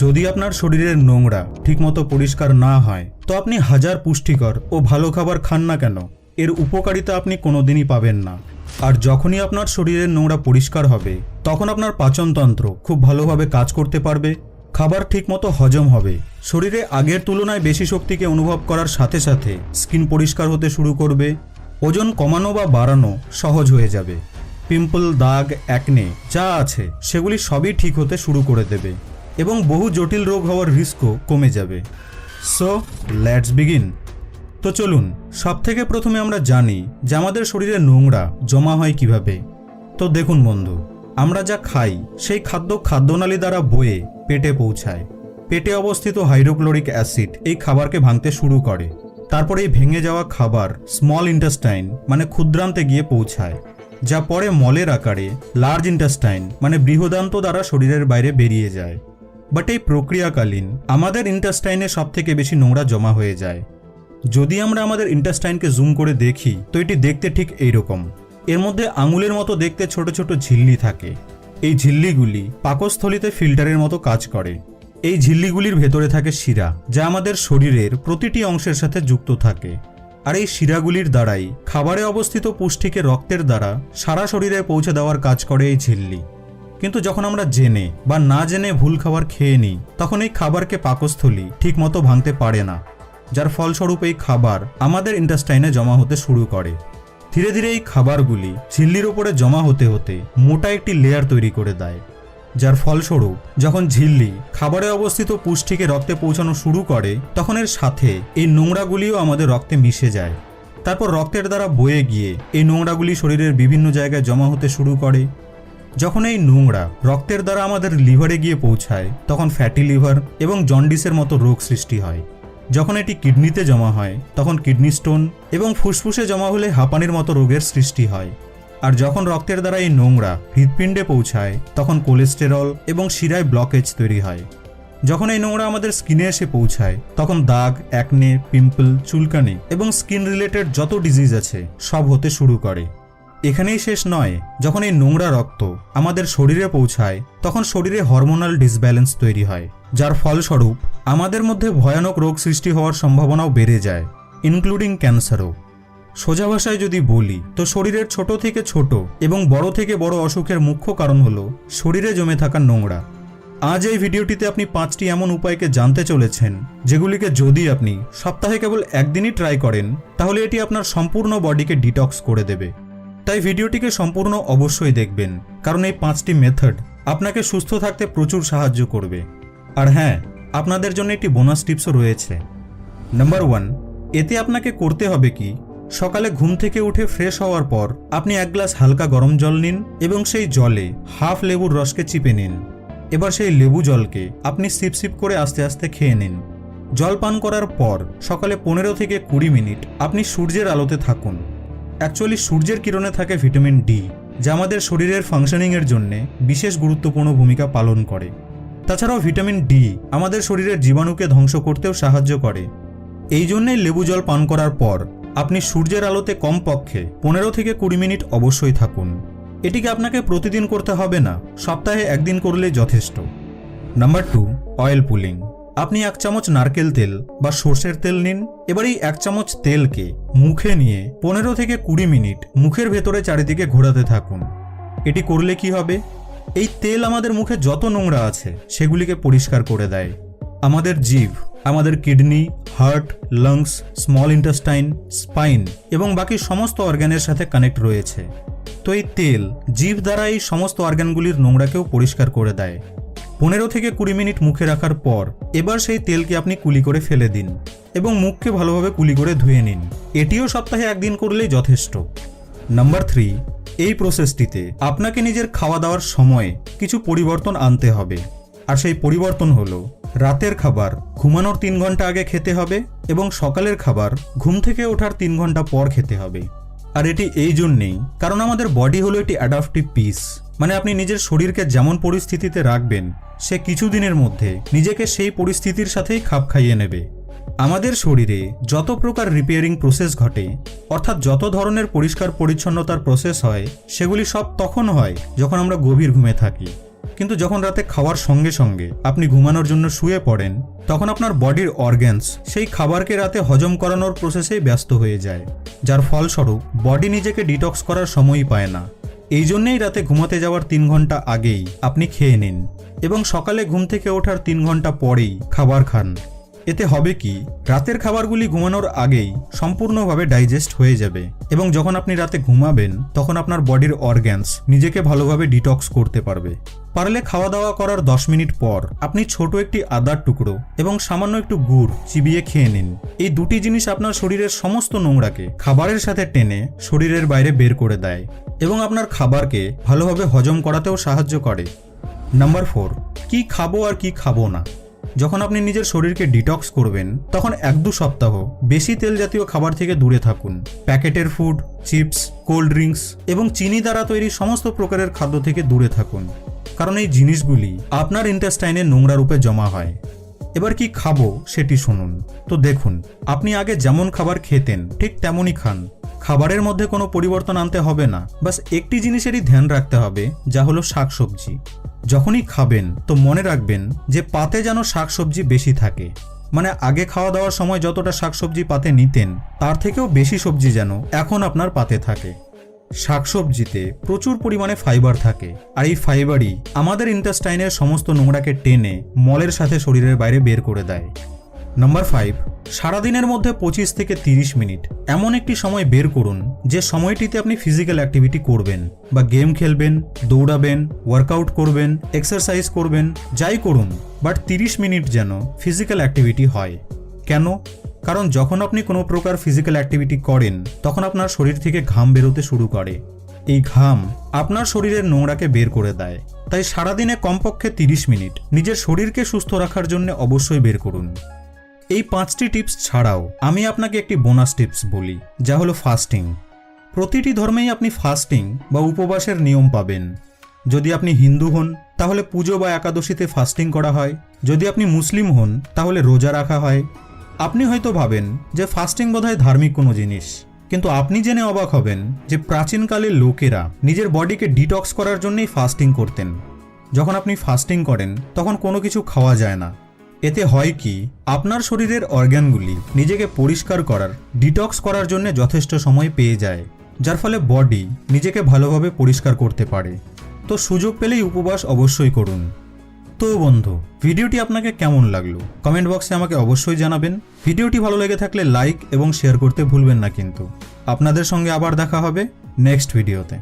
যদি আপনার শরীরের নোংরা ঠিকমতো পরিষ্কার না হয় তো আপনি হাজার পুষ্টিকর ও ভালো খাবার খান না কেন, এর উপকারিতা আপনি কোনোদিনই পাবেন না। আর যখনই আপনার শরীরের নোংরা পরিষ্কার হবে তখন আপনার পাচনতন্ত্র খুব ভালোভাবে কাজ করতে পারবে, খাবার ঠিকমতো হজম হবে, শরীরে আগের তুলনায় বেশি শক্তিকে অনুভব করার সাথে সাথে স্কিন পরিষ্কার হতে শুরু করবে, ওজন কমানো বা বাড়ানো সহজ হয়ে যাবে, পিম্পল, দাগ, অ্যাকনে যা আছে সেগুলি সবই ঠিক হতে শুরু করে দেবে এবং বহু জটিল রোগ হওয়ার রিস্কও কমে যাবে। So let's begin. তো চলুন, সবথেকে প্রথমে আমরা জানি যে আমাদের শরীরে নোংরা জমা হয় কিভাবে। তো দেখুন বন্ধু, আমরা যা খাই সেই খাদ্য খাদ্যনালী দ্বারা বয়ে পেটে পৌঁছায়। পেটে অবস্থিত হাইড্রোক্লোরিক অ্যাসিড এই খাবারকে ভাঙতে শুরু করে, তারপরে এই ভেঙে যাওয়া খাবার স্মল ইন্টেস্টাইন মানে ক্ষুদ্রান্তে গিয়ে পৌঁছায়, যা পরে মলের আকারে লার্জ ইন্টেস্টাইন মানে বৃহদান্ত দ্বারা শরীরের বাইরে বেরিয়ে যায়। বাট এই প্রক্রিয়াকালীন আমাদের ইন্টেস্টাইনে সবথেকে বেশি নোংরা জমা হয়ে যায়। যদি আমরা আমাদের ইন্টেস্টাইনকে জুম করে দেখি তো এটি দেখতে ঠিক এইরকম। এর মধ্যে আঙুলের মতো দেখতে ছোট ছোট ঝিল্লি থাকে। এই ঝিল্লিগুলি পাকস্থলিতে ফিল্টারের মতো কাজ করে। এই ঝিল্লিগুলির ভেতরে থাকে শিরা, যা আমাদের শরীরের প্রতিটি অংশের সাথে যুক্ত থাকে। আর এই শিরাগুলির দ্বারাই খাবারে অবস্থিত পুষ্টিকে রক্তের দ্বারা সারা শরীরে পৌঁছে দেওয়ার কাজ করে এই ঝিল্লি। কিন্তু যখন আমরা জেনে বা না জেনে ভুল খাবার খেয়ে নিই তখন এই খাবারকে পাকস্থলী ঠিকমতো ভাঙতে পারে না, যার ফলস্বরূপ এই খাবার আমাদের ইন্টেস্টাইনে জমা হতে শুরু করে। ধীরে ধীরে এই খাবারগুলি ঝিল্লির ওপরে জমা হতে হতে মোটা একটি লেয়ার তৈরি করে দেয়, যার ফলস্বরূপ যখন ঝিল্লি খাবারে অবস্থিত পুষ্টিকে রক্তে পৌঁছানো শুরু করে তখন এর সাথে এই নোংরাগুলিও আমাদের রক্তে মিশে যায়। তারপর রক্তের দ্বারা বয়ে গিয়ে এই নোংরাগুলি শরীরের বিভিন্ন জায়গায় জমা হতে শুরু করে। যখন এই নোংরা রক্তের দ্বারা আমাদের লিভারে গিয়ে পৌঁছায় তখন ফ্যাটি লিভার এবং জন্ডিসের মতো রোগ সৃষ্টি হয়। যখন এটি কিডনিতে জমা হয় তখন কিডনি স্টোন এবং ফুসফুসে জমা হলে হাঁপানির মতো রোগের সৃষ্টি হয়। আর যখন রক্তের দ্বারা এই নোংরা হৃৎপিণ্ডে পৌঁছায় তখন কোলেস্টেরল এবং শিরায় ব্লকেজ তৈরি হয়। যখন এই নোংরা আমাদের স্কিনে এসে পৌঁছায় তখন দাগ, অ্যাকনে, পিম্পল, চুলকানি এবং স্কিন রিলেটেড যত ডিজিজ আছে সব হতে শুরু করে। এখানেই শেষ নয়, যখন এই নোংরা রক্ত আমাদের শরীরে পৌঁছায় তখন শরীরে হরমোনাল ডিসব্যালেন্স তৈরি হয়, যার ফলস্বরূপ আমাদের মধ্যে ভয়ানক রোগ সৃষ্টি হওয়ার সম্ভাবনাও বেড়ে যায়, ইনক্লুডিং ক্যান্সারও। সোজা ভাষায় যদি বলি তো শরীরের ছোট থেকে ছোট এবং বড় থেকে বড় অসুখের মুখ্য কারণ হলো শরীরে জমে থাকা নোংরা। আজ এই ভিডিওটিতে আপনি 5টি এমন উপায়কে জানতে চলেছেন যেগুলিকে যদি আপনি সপ্তাহে কেবল একদিনই ট্রাই করেন তাহলে এটি আপনার সম্পূর্ণ বডিকে ডিটক্স করে দেবে। তাই ভিডিওটিকে সম্পূর্ণ অবশ্যই দেখবেন, কারণ এই 5টি মেথড আপনাকে সুস্থ থাকতে প্রচুর সাহায্য করবে। আর হ্যাঁ, আপনাদের জন্য একটি বোনাস টিপসও রয়েছে। নাম্বার 1, এতে আপনাকে করতে হবে কি, সকালে ঘুম থেকে উঠে ফ্রেশ হওয়ার পর আপনি 1 গ্লাস হালকা গরম জল নিন এবং সেই জলে হাফ লেবুর রসকে চিপে নিন। এবার সেই লেবু জলকে আপনি সিপ সিপ করে আস্তে আস্তে খেয়ে নিন। জল পান করার পর সকালে 15 থেকে 20 মিনিট আপনি সূর্যের আলোতে থাকুন। অ্যাকচুয়ালি সূর্যের কিরণে থাকে ভিটামিন ডি, যা আমাদের শরীরের ফাংশনিংয়ের জন্য বিশেষ গুরুত্বপূর্ণ ভূমিকা পালন করে। তাছাড়াও ভিটামিন ডি আমাদের শরীরের জীবাণুকে ধ্বংস করতেও সাহায্য করে। এই জন্যই লেবু জল পান করার পর আপনি সূর্যের আলোতে কমপক্ষে 15 থেকে 20 মিনিট অবশ্যই থাকুন। এটিকে আপনাকে প্রতিদিন করতে হবে না, সপ্তাহে একদিন করলেই যথেষ্ট। Number 2, oil pulling. আপনি 1 চামচ নারকেল তেল বা সর্ষের তেল নিন। এবার এই 1 চামচ তেলকে মুখে নিয়ে 15 থেকে 20 মিনিট মুখের ভেতরে চারিদিকে ঘোরাতে থাকুন। এটি করলে কি হবে, এই তেল আমাদের মুখে যত নোংরা আছে সেগুলিকে পরিষ্কার করে দেয়। আমাদের জিভ আমাদের kidney, heart, lungs, small intestine, spine এবং বাকি সমস্ত অর্গানের সাথে কানেক্ট রয়েছে। তো এই তেল জিভ দ্বারা এই সমস্ত অর্গানগুলির নোংরাকেও পরিষ্কার করে দেয়। 15 থেকে 20 মিনিট মুখে রাখার পর এবার সেই তেলকে আপনি কুলি করে ফেলে দিন এবং মুখকে ভালোভাবে কুলি করে ধুয়ে নিন। এটিও সপ্তাহে একদিন করলেই যথেষ্ট। নাম্বার 3, এই প্রসেসটিতে আপনাকে নিজের খাওয়া দাওয়ার সময়ে কিছু পরিবর্তন আনতে হবে। আর সেই পরিবর্তন হলো, রাতের খাবার ঘুমানোর 3 ঘন্টা আগে খেতে হবে এবং সকালের খাবার ঘুম থেকে ওঠার 3 ঘন্টা পর খেতে হবে। আর এটি এই জন্যেই কারণ আমাদের বডি হলো একটি অ্যাডাপটিভ পিস, মানে আপনি নিজের শরীরকে যেমন পরিস্থিতিতে রাখবেন সে কিছুদিনের মধ্যে নিজেকে সেই পরিস্থিতির সাথেই খাপ খাইয়ে নেবে। আমাদের শরীরে যত প্রকার রিপেয়ারিং প্রসেস ঘটে, অর্থাৎ যত ধরনের পরিষ্কার পরিচ্ছন্নতার প্রসেস হয়, সেগুলি সব তখন হয় যখন আমরা গভীর ঘুমে থাকি। কিন্তু যখন রাতে খাওয়ার সঙ্গে সঙ্গে আপনি ঘুমানোর জন্য শুয়ে পড়েন, তখন আপনার বডির অর্গ্যানস সেই খাবারকে রাতে হজম করানোর প্রসেসেই ব্যস্ত হয়ে যায়, যার ফলস্বরূপ বডি নিজেকে ডিটক্স করার সময়ই পায় না। এই জন্যেই রাতে ঘুমাতে যাওয়ার 3 ঘন্টা আগেই আপনি খেয়ে নিন এবং সকালে ঘুম থেকে ওঠার 3 ঘন্টা পরেই খাবার খান। এতে হবে কি, রাতের খাবারগুলি ঘুমানোর আগেই সম্পূর্ণভাবে ডাইজেস্ট হয়ে যাবে এবং যখন আপনি রাতে ঘুমাবেন তখন আপনার বডির অর্গ্যানস নিজেকে ভালোভাবে ডিটক্স করতে পারবে। পারলে খাওয়া দাওয়া করার 10 মিনিট পর আপনি ছোট একটি আদার টুকরো এবং সামান্য একটু গুড় চিবিয়ে খেয়ে নিন। এই দুটি জিনিস আপনার শরীরের সমস্ত নোংরাকে খাবারের সাথে টেনে শরীরের বাইরে বের করে দেয় এবং আপনার খাবারকে ভালোভাবে হজম করাতেও সাহায্য করে। নাম্বার 4, কি খাবো আর কি খাবো না। যখন আপনি নিজের শরীরকে ডিটক্স করবেন তখন 1-2 সপ্তাহ বেশি তেল জাতীয় খাবার থেকে দূরে থাকুন। প্যাকেটের ফুড, চিপস, কোল্ড ড্রিঙ্কস এবং চিনি দ্বারা তৈরি সমস্ত প্রকারের খাদ্য থেকে দূরে থাকুন, কারণ এই জিনিসগুলি আপনার ইন্টেস্টাইনে নোংরা রূপে জমা হয়। এবার কি খাবো সেটি শুনুন। তো দেখুন, আপনি আগে যেমন খাবার খেতেন ঠিক তেমনই খান। খাবারের মধ্যে কোনো পরিবর্তন আনতে হবে না, বাস একটি জিনিসেরই ধ্যান রাখতে হবে, যা হলো শাকসবজি। যখনই খাবেন তো মনে রাখবেন যে পাতে যেন শাকসবজি বেশি থাকে, মানে আগে খাওয়া দাওয়ার সময় যতটা শাকসবজি পাতে নিতেন তার থেকেও বেশি সবজি যেন এখন আপনার পাতে থাকে। শাকসবজিতে প্রচুর পরিমাণে ফাইবার থাকে, আর এই ফাইবারই আমাদের ইন্টেস্টাইনের সমস্ত নোংরাকে টেনে মলের সাথে শরীরের বাইরে বের করে দেয়। নাম্বার 5, সারাদিনের মধ্যে 25 থেকে 30 মিনিট এমন একটি সময় বের করুন যে সময়টিতে আপনি ফিজিক্যাল অ্যাক্টিভিটি করবেন বা গেম খেলবেন, দৌড়াবেন, ওয়ার্কআউট করবেন, এক্সারসাইজ করবেন, যাই করুন, বাট 30 মিনিট যেন ফিজিক্যাল অ্যাক্টিভিটি হয়। কেন? কারণ যখন আপনি কোনো প্রকার ফিজিক্যাল অ্যাক্টিভিটি করেন তখন আপনার শরীর থেকে ঘাম বেরোতে শুরু করে। এই ঘাম আপনার শরীরের নোংরাকে বের করে দেয়। তাই সারাদিনে কমপক্ষে 30 মিনিট নিজের শরীরকে সুস্থ রাখার জন্য অবশ্যই বের করুন। এই 5টি টিপস ছাড়াও আমি আপনাকে একটি বোনাস টিপস বলি, যা হলো ফাস্টিং। প্রতিটি ধর্মেই আপনি ফাস্টিং বা উপবাসের নিয়ম পাবেন। যদি আপনি হিন্দু হন তাহলে পুজো বা একাদশীতে ফাস্টিং করা হয়, যদি আপনি মুসলিম হন তাহলে রোজা রাখা হয়। আপনি হয়তো ভাবেন যে ফাস্টিং বোধহয় ধার্মিক কোনো জিনিস, কিন্তু আপনি জেনে অবাক হবেন যে প্রাচীনকালের লোকেরা নিজের বডিকে ডিটক্স করার জন্যই ফাস্টিং করতেন। যখন আপনি ফাস্টিং করেন তখন কোনো কিছু খাওয়া যায় না। এতে হয় কি, আপনার শরীরের অর্গানগুলি নিজেকে পরিষ্কার করার, ডিটক্স করার জন্য যথেষ্ট সময় পেয়ে যায়, যার ফলে বডি নিজেকে ভালোভাবে পরিষ্কার করতে পারে। তো সুযোগ পেলেই উপবাস অবশ্যই করুন। তো বন্ধু, ভিডিওটি আপনাকে কেমন লাগলো কমেন্ট বক্সে আমাকে অবশ্যই জানাবেন। ভিডিওটি ভালো লেগে থাকলে লাইক এবং শেয়ার করতে ভুলবেন না কিন্তু। আপনাদের সঙ্গে আবার দেখা হবে নেক্সট ভিডিওতে।